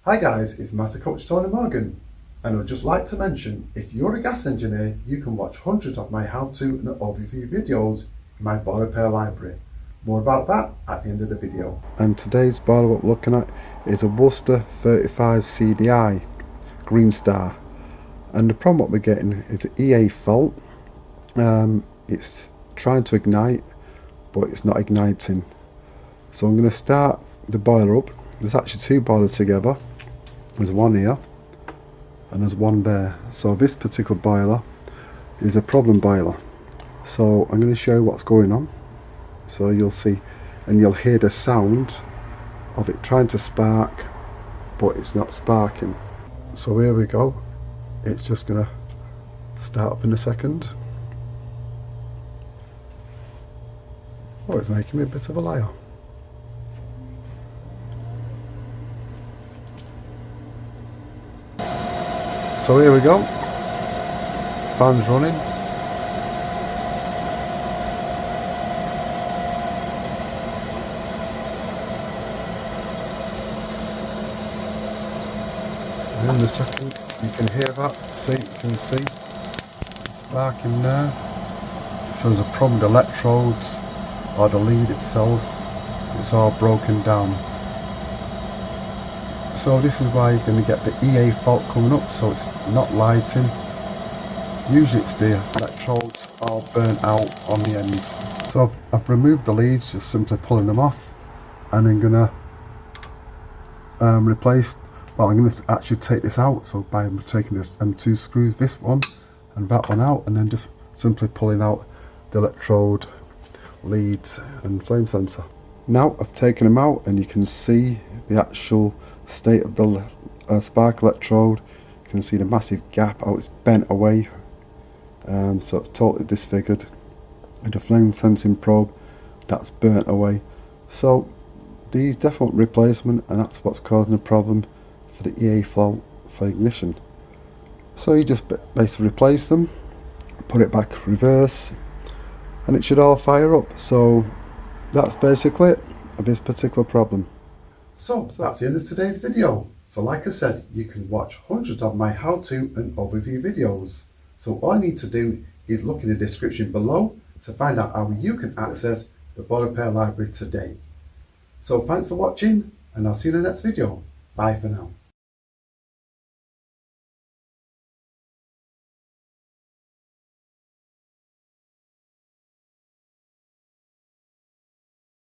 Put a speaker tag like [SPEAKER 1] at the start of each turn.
[SPEAKER 1] Hi guys, it's Master Coach Tony Morgan, and I'd just like to mention, if you're a gas engineer, you can watch hundreds of my how-to and overview videos in my boiler repair library. More about that at the end of the video. And today's boiler what we're looking at is a Worcester 35 CDI Greenstart, and the problem what we're getting is an EA fault. It's trying to ignite, but it's not igniting. So I'm going to start the boiler up. There's actually two boilers together. There's one here and there's one there. So this particular boiler is a problem boiler. So I'm going to show you what's going on. So you'll see, and you'll hear the sound of it trying to spark, but it's not sparking. So here we go. It's just going to start up in a second. Oh, it's making me a bit of a liar. So here we go, fan's running. And in a second you can hear that, you can see it's sparking there. So there's a problem with the electrodes or the lead itself, it's all broken down. So this is why you're going to get the EA fault coming up, so it's not lighting. Usually it's the electrodes all burnt out on the ends. So I've removed the leads, just simply pulling them off, and I'm going to replace, well, I'm going to actually take this out, so by taking this two screws, this one and that one out, and then just simply pulling out the electrode, leads and flame sensor. Now I've taken them out and you can see the actual state of the spark electrode. You can see the massive gap, how it's bent away, so it's totally disfigured. And the flame sensing probe, that's burnt away. So these definite replacement, and that's what's causing the problem for the EA fault for ignition. So you just basically replace them, put it back reverse, and it should all fire up. So that's basically it of this particular problem. So that's the end of today's video. So like I said, you can watch hundreds of my how-to and overview videos. So all you need to do is look in the description below to find out how you can access the boiler repair library today. So thanks for watching, and I'll see you in the next video. Bye for now.